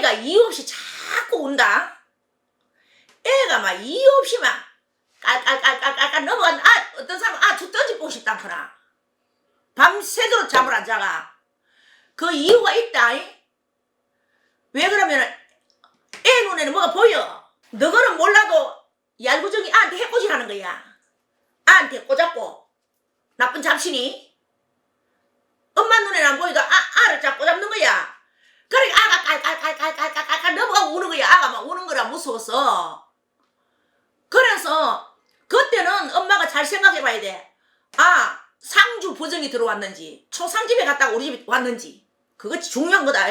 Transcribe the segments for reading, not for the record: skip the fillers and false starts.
애가 이유 없이 자꾸 운다. 애가 막 이유 없이 막 깔깔깔깔깔 넘어간. 어떤 사람은 죽 던지고 싶다 크나. 밤새도록 잠을 안 자가. 그 이유가 있다. 왜 그러면 애 눈에는 뭐가 보여. 너거는 몰라도 얄구정이 아한테 해코지하는 거야. 아한테 꼬잡고 나쁜 잡신이. 엄마 눈에는 안 보이도 아를 잡고 잡는 거야. 그러니까 아가 깔깔깔깔깔깔 넘어가고 우는 거야. 아가 막 우는 거라 무서워서. 그래서 그때는 엄마가 잘 생각해 봐야 돼. 상주 보정이 들어왔는지 초상집에 갔다가 우리 집에 왔는지 그거 중요한 거다.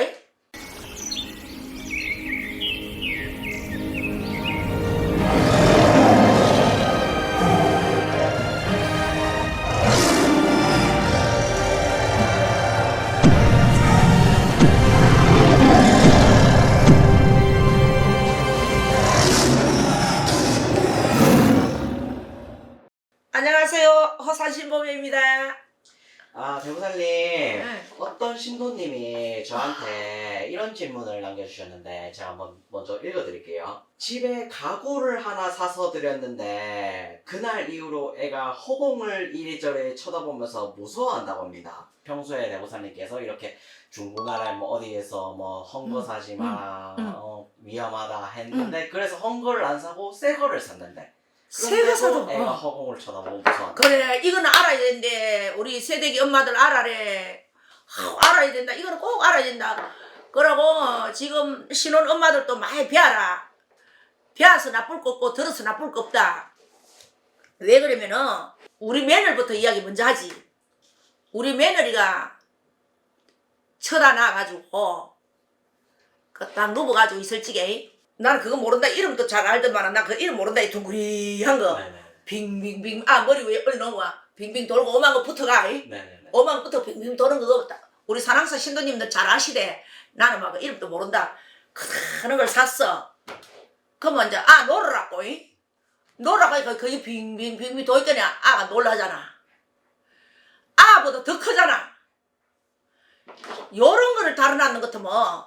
안녕하세요. 허산신보배입니다. 배우사님, 어떤 신도님이 저한테 이런 질문을 남겨주셨는데 제가 한번 먼저 읽어드릴게요. 집에 가구를 하나 사서 드렸는데 그날 이후로 애가 허공을 이리저리 쳐다보면서 무서워한다고 합니다. 평소에 대보사님께서 이렇게 중고나라에 어디에서 헝거 사지 마라, 위험하다 했는데 그래서 헝거를 안 사고 새 거를 샀는데 새거 사도 애가 허공을 쳐다보고 무서워한다. 그래, 이거는 알아야 되는데 우리 세대기 엄마들 알아래. 알아야 된다. 이거는 꼭 알아야 된다. 그러고 지금 신혼 엄마들도 많이 배워라. 배워서 나쁠 거 없고 들어서 나쁠 거 없다. 왜 그러면은 우리 며느리부터 이야기 먼저 하지. 우리 며느리가 쳐다 놔가지고 그 딱 누워가지고 있을 적에 나는 그거 모른다. 이름도 잘 알더만 나 그 이름 모른다. 이 둥그리한 거. 네네. 빙빙빙. 머리 위에 올려놓아. 빙빙 돌고 오만 거 붙어가. 네네네. 오만 거 붙어 빙빙 도는 그거 우리 산악사 신도님들 잘 아시대. 나는 막 이름도 모른다. 크다는 걸 샀어. 그러면 이제 놀으라고. 놀으라고 거기 빙빙빙빙 도있더니 아가 놀라잖아. 아보다 더 크잖아. 요런 거를 다뤄놨는 것 같으면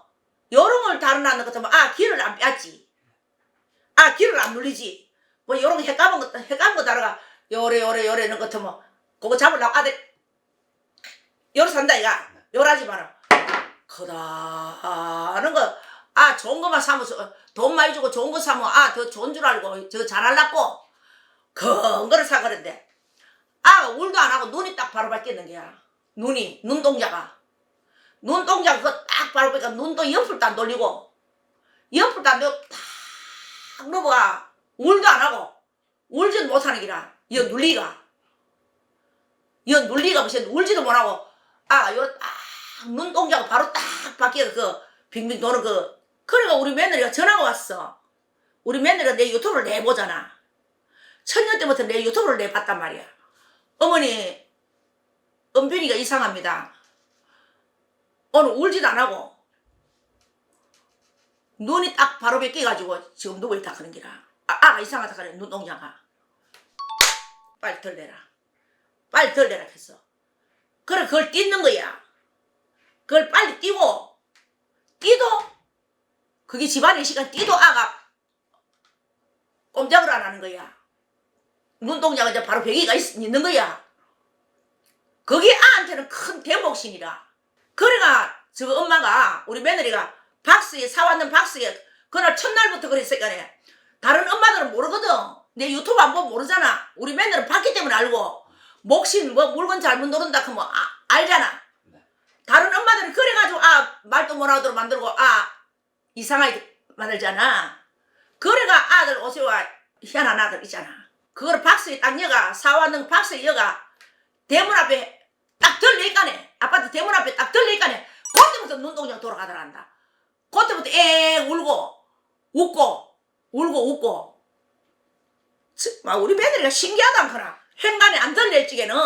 요런 걸 다뤄놨는 것 같으면 길을 안 뺐지. 길을 안 눌리지. 뭐 요런 거 헷감은 거 다뤄가 요래는 것 같으면 그거 잡으려고 아들 요래 산다 이가. 요라지 마라. 크다는 거. 좋은 것만 사면 돈 많이 주고 좋은 거 사면 더 좋은 줄 알고 저 잘하려고 큰 거를 사 그랬는데 울도 안 하고 눈이 딱 바로 바뀌는 거야. 눈동자가 그거 딱 바로 보니까 눈도 옆을도 안 돌리고 딱 넘어가. 울도 안 하고 울지도 못하는 기라. 이 눌리가 무슨 울지도 못하고 요 딱 눈동자가 바로 딱 바뀌어 그 빙빙 도는 그러니까 우리 며느리가 전화가 왔어. 우리 며느리가 내 유튜브를 내보잖아. 천년 때부터 내 유튜브를 내봤단 말이야. 어머니 은빈이가 이상합니다. 오늘 울지도 안 하고 눈이 딱 바로 베껴가지고 지금 누워있다 그런 기라. 아가 이상하다 그래. 눈동자가 빨리 덜내라 했어. 그래 그걸 띄는 거야. 그걸 빨리 띄도 그게 집안의 시간 띄도 아가 꼼짝을 안 하는 거야. 눈동자가 이제 바로 베개가 있는 거야. 그게 아한테는 큰 대목신이라. 그래가 저 엄마가 우리 며느리가 사왔는 박스에 그날 첫날부터 그랬으니까 다른 엄마들은 모르거든. 내 유튜브 안 보면 모르잖아. 우리 며느리는 봤기 때문에 알고 목신 물건 잘못 누른다 하면 알잖아. 다른 엄마들은 그래가지고 말도 못하도록 만들고 이상하게 만들잖아. 그래가 아들 옷에 와 희한한 아들 있잖아. 그걸 박스에 딱 여가 사왔는 박스에 여가 대문 앞에 딱 들리니까네. 아파트 대문 앞에 딱 들리니까네. 그때부터 눈동자가 돌아가더란다. 그때부터 울고 웃고 우리 며느리가 신기하다 않거나. 행간에 안 들릴 적에는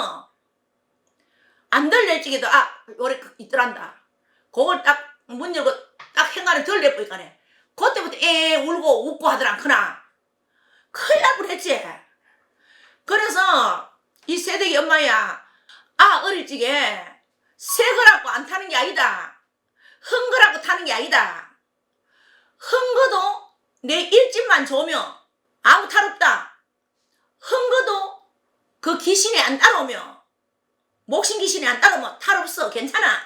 안 들릴 적에도 요래 있더란다. 그걸 딱 문 열고 딱 행간에 들려 보니까네. 그때부터 울고 웃고 하더라 않거나. 큰일 날 뻔했지. 그래서 이 세대기 엄마야 어릴 적에 새 거라고 안 타는 게 아니다. 흥 거라고 타는 게 아니다. 흥거도 내 일집만 좋으면 아무 탈 없다. 흥거도 그 귀신이 안 따라오며 목신 귀신이 안 따라오면 탈 없어. 괜찮아.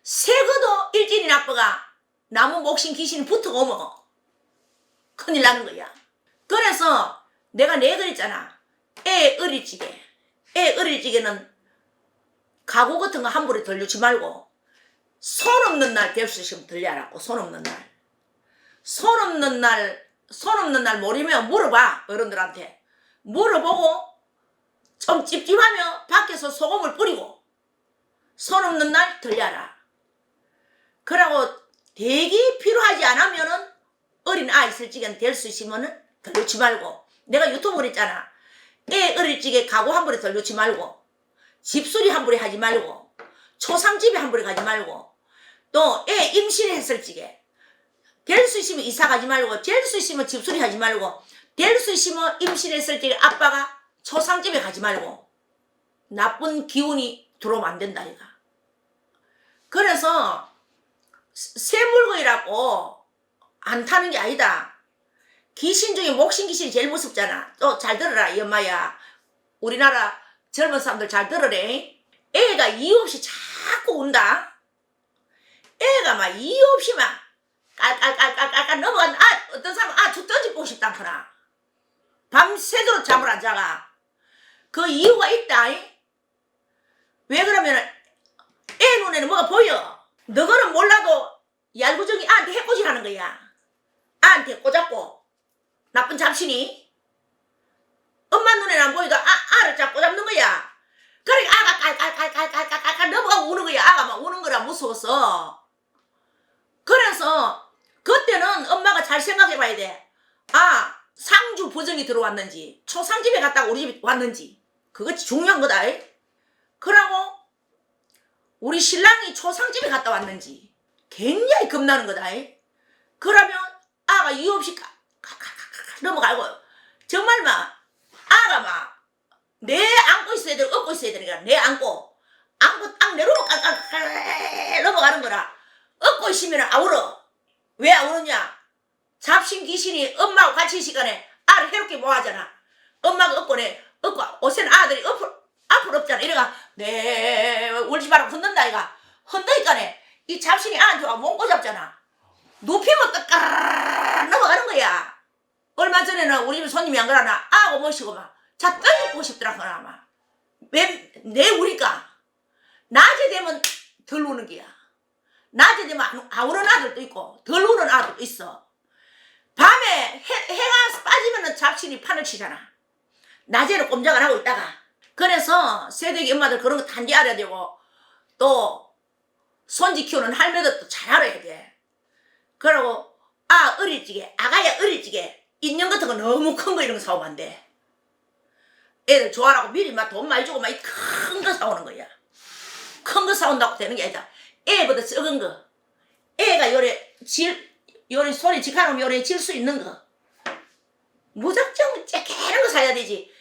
새거도 일진이 나빠가 나무 목신 귀신이 붙어가 오면 큰일 나는 거야. 그래서 내가 그랬잖아. 애 어릴 적에는 가구 같은 거 함부로 들려주지 말고 손 없는 날 될 수 있으면 들려라고. 손 없는 날 모르면 물어봐. 어른들한테 물어보고 좀 찝찝하면 밖에서 소금을 뿌리고 손 없는 날 들려라. 그러고 되게 필요하지 않으면은 어린 아이 있을 적엔 될 수 있으면은 들려주지 말고. 내가 유튜브를 했잖아. 애 어릴 적에 가구 함부로 들려주지 말고 집수리 함부로 하지 말고 초상집에 함부로 가지 말고 또 애 임신했을 적에 될 수 있으면 이사 가지 말고 될 수 있으면 집수리 하지 말고 될 수 있으면 임신했을 적에 아빠가 초상집에 가지 말고 나쁜 기운이 들어오면 안 된다 이가. 그래서 새 물건이라고 안 타는 게 아니다. 귀신 중에 목신 귀신이 제일 무섭잖아. 또 잘 들어라 이 엄마야. 우리나라 젊은 사람들 잘 들으래. 애가 이유 없이 자꾸 운다. 애가 막 이유 없이 막 깔깔깔깔깔 넘어간. 어떤 사람은 죽 던지고 싶다. 밤새도록 잠을 안 자가. 그 이유가 있다. 왜 그러면은 애 눈에는 뭐가 보여. 너거는 몰라도 얄구정이 아한테 해코지하는 거야. 아한테 꼬잡고 나쁜 잡신이 엄마 눈에는 안 보여도 아를 잡고 잡는 거야. 그러니까 아가 깔깔깔깔깔깔 넘어가고 우는 거야. 아가 막 우는 거라 무서워서. 그래서 그때는 엄마가 잘 생각해 봐야 돼. 상주 보정이 들어왔는지 초상집에 갔다가 우리 집에 왔는지 그거 중요한 거다. 그러고 우리 신랑이 초상집에 갔다 왔는지 굉장히 겁나는 거다. 그러면 아가 이유 없이 넘어가고 정말 막 아가 막 내 안고 있어야 되고 업고 있어야 되니까 내 안고 딱 내려오면 깔깔깔 넘어가는 거라. 업고 있으면 아울어. 왜 아우르냐? 잡신 귀신이 엄마하고 같이 시간에 아를 해롭게 뭐하잖아. 엄마가 업고 옷에는 아들이 앞으로 없잖아. 이래가 네 울지 말라고 흔든다 이가. 흔드니까네 이 잡신이 아한테 와 몽고 잡잖아. 눕히면 깔깔 넘어가는 거야. 얼마 전에는 우리 집 손님이 안 그러나 아하고 모시고 막 자 떨리고 싶더라 그러나 막 내 우니까 낮에 되면 덜 우는 게야. 낮에 되면 아우는 아들도 있고 덜 우는 아들도 있어. 밤에 해가 빠지면은 잡신이 판을 치잖아. 낮에는 꼼짝을 하고 있다가. 그래서 세대기 엄마들 그런 거 단디 알아야 되고 또 손지 키우는 할매들도 잘 알아야 돼. 그러고 어릴 적에 아가야 어릴 적에 인형 같은 거 너무 큰 거 이런 거 사오면 안 돼. 애들 좋아하라고 미리 막 돈 많이 주고 막 큰 거 사오는 거야. 큰 거 사온다고 되는 게 아니다. 애보다 적은 거. 애가 요래 소리 직하면 요래 질 수 있는 거. 무작정 쬐끼는 거 사야 되지.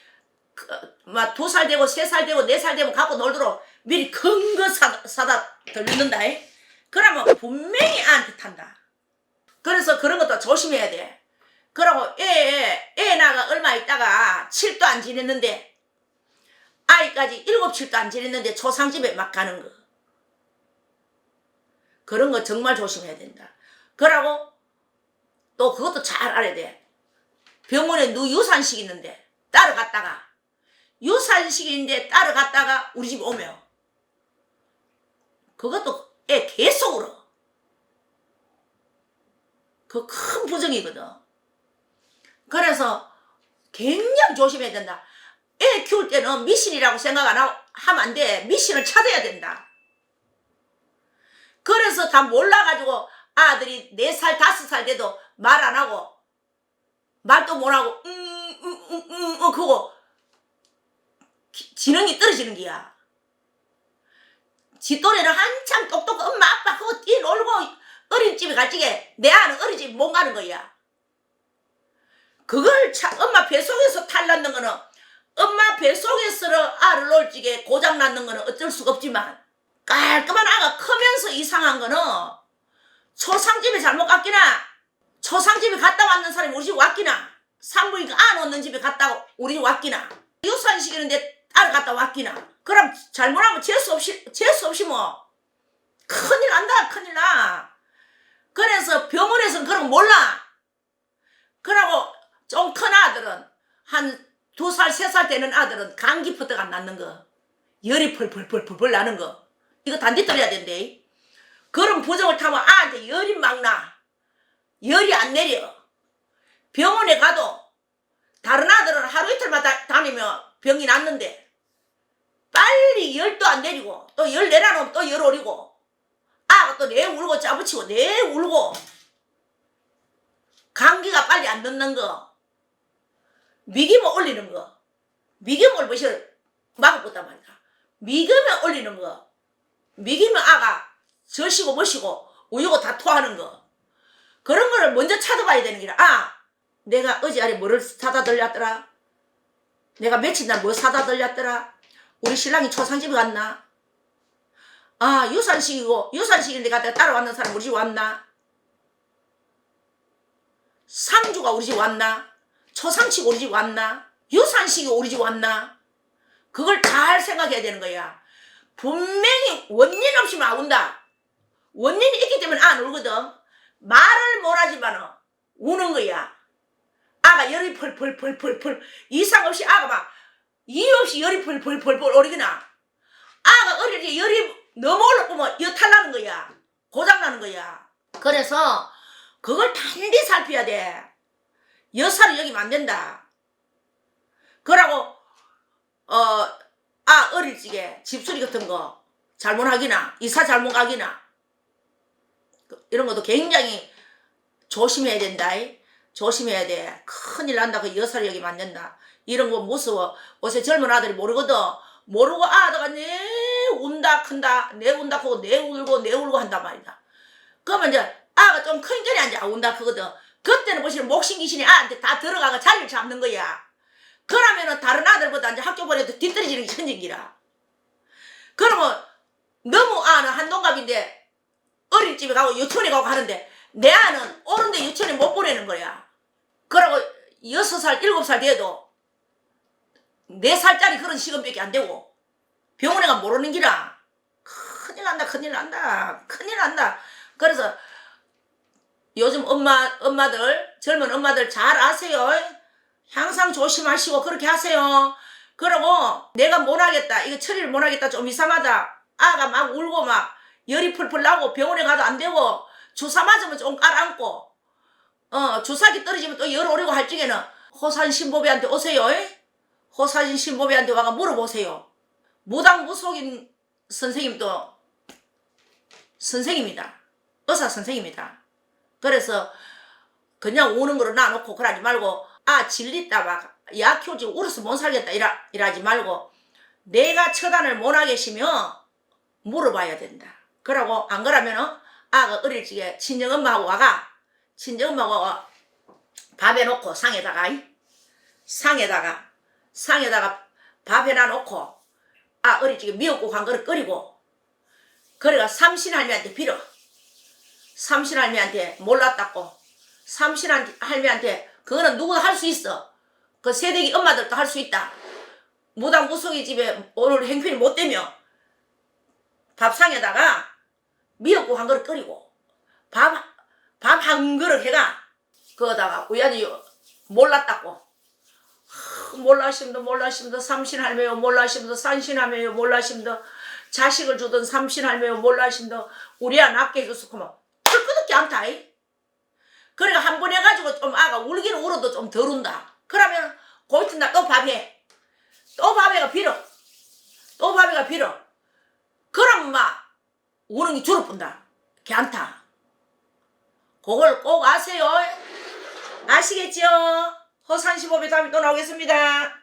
막 2살 되고 3살 되고 4살 되고 갖고 놀도록 미리 큰 거 사다 들린다. 그러면 분명히 애한테 탄다. 그래서 그런 것도 조심해야 돼. 그러고 애 나가 얼마 있다가 7도 안 지냈는데 아이까지 7, 7도 안 지냈는데 초상집에 막 가는 거. 그런 거 정말 조심해야 된다. 그러고 또 그것도 잘 알아야 돼. 병원에 누 유산식 있는데 따라갔다가 유산식인데 따라갔다가 우리 집 오면 그것도 애 계속 울어. 그 큰 부정이거든. 그래서 굉장히 조심해야 된다. 애 키울 때는 미신이라고 생각 하면 안 돼. 미신을 찾아야 된다. 그래서 다 몰라가지고 아들이 4살 5살 돼도 말 안 하고 말도 못 하고 그거 지능이 떨어지는 거야. 지 또래는 한참 똑똑한 엄마 아빠 그거 뛰놀고 어린집에 갈 적에 내 아는 어린집 못 가는 거야. 그걸 엄마 뱃속에서 탈났는 거는 엄마 뱃속에서 알을 놓을 적에 고장 났는 거는 어쩔 수가 없지만 깔끔한 아가 크면서 이상한 거는 초상집에 잘못 갔기나 초상집에 갔다 왔는 사람이 우리 집 왔기나? 산부인과 안 오는 집에 갔다 우리 집 왔기나? 유산시키는데 딸 갔다 왔기나? 그럼 잘못하면 재수 없이 뭐 큰일 난다, 큰일 나. 그래서 병원에서는 그런 거 몰라. 그러고 좀 큰 아들은 한 2살, 3살 되는 아들은 감기 퍼뜩 안 낫는 거. 열이 펄펄펄펄 나는 거. 이거 단디 떨어야 된대. 그런 부정을 타면 아한테 열이 막 나. 열이 안 내려. 병원에 가도 다른 아들은 하루 이틀만 다니면 병이 낫는데 빨리 열도 안 내리고 또 열 내려놓으면 또 열 오리고 아가 또 내 울고 짜붙이고 내 울고 감기가 빨리 안 늦는 거. 미기면 올리는 거. 미기면 뭐시 막아붙단 말이야. 미기면 올리는 거. 미기면 아가 젖시고 뭐시고 우유고 다 토하는 거. 그런 거를 먼저 찾아봐야 되는 게라. 아, 내가 어제 아래 뭐를 사다 들렸더라. 내가 며칠 날 뭐 사다 들렸더라. 우리 신랑이 초상집에 갔나. 아, 유산식인데 갔다가 따라왔는 사람 우리 집 왔나. 상주가 우리 집 왔나. 초상식 우리 집 왔나. 유산식이 우리 집 왔나. 그걸 잘 생각해야 되는 거야. 분명히 원인 없이 막 운다. 원인이 있기 때문에 안 울거든. 말을 못하지만 우는 거야. 아가 열이 펄펄펄펄 이상 없이 아가 막 이유 없이 열이 펄펄펄 오리구나. 아가 어릴 때 열이 너무 올라오면 여탈나는 거야. 고장나는 거야. 그래서 그걸 단디 살펴야 돼. 여사를 여기면 안 된다. 그러고 어릴 적에 집수리 같은 거 잘못하기나 이사 잘못 가기나 이런 것도 굉장히 조심해야 된다. 조심해야 돼. 큰일 난다. 그 여사를 여기면 안 된다. 이런 거 무서워. 요새 젊은 아들이 모르거든. 모르고 아들가 내 운다 큰다. 내 운다 크고 내 울고 한단 말이다. 그러면 이제 아가 좀 큰 거리 앉아 운다 크거든. 그때는 보시면 목신 귀신이 아한테 다 들어가가 자리를 잡는 거야. 그러면은 다른 아들보다 이제 학교 보내도 뒤떨어지는 게 천진기라. 그러면 너무 아는 한동갑인데 어린집에 가고 유치원에 가고 하는데 내 아는 오는데 유치원에 못 보내는 거야. 그러고 6살, 7살 돼도 4살짜리 그런 시간밖에 안 되고 병원에 가면 모르는 기라. 큰일 난다, 큰일 난다, 큰일 난다. 그래서 요즘 엄마들, 젊은 엄마들 잘 아세요. 항상 조심하시고 그렇게 하세요. 그러고 내가 못하겠다, 이거 처리를 못하겠다, 좀 이상하다. 아가 막 울고 막 열이 풀풀 나고 병원에 가도 안 되고 주사 맞으면 좀 깔아앉고 주사기 떨어지면 또 열 오르고 할 적에는 호산 신보배한테 오세요. 호산 신보배한테 와가 물어보세요. 무당무속인 선생님도 선생입니다. 의사 선생입니다. 그래서 그냥 우는 거로 놔놓고 그러지 말고 질리다 막 약 키우지 울어서 못 살겠다 이러지 말고 내가 처단을 못하게 계시면 물어봐야 된다. 그러고 안 그러면은 아가 어릴 적에 친정엄마하고 와가 밥 해놓고 상에다가 밥 해놔놓고 어릴 적에 미역국 한 그릇 끓이고 그래가 삼신할매한테 빌어. 삼신할매한테 몰랐다고 삼신할매한테 그거는 누구도 할 수 있어. 그 세대기 엄마들도 할 수 있다. 무당무속이 집에 오늘 행편이 못 되면 밥상에다가 미역국 한 그릇 끓이고 밥 한 그릇 해가 그거다가 우연히 몰랐다고 몰라심도 삼신할매요 몰라심도 산신할매요 몰라심도 자식을 주던 삼신할매요 몰라심도 우리 아 낳게 해줬어. 그러면 털끄덕지 않다. 그러니까 한 번 해가지고 좀 아가 울기는 울어도 좀 덜 운다. 그러면 그 이튿날 또 밥해. 또 밥해가 빌어. 또 밥해가 빌어. 그럼 막 우는 게 주로 뿐다. 괜찮다. 그걸 꼭 아세요. 아시겠죠? 허산시법에 다음에 또 나오겠습니다.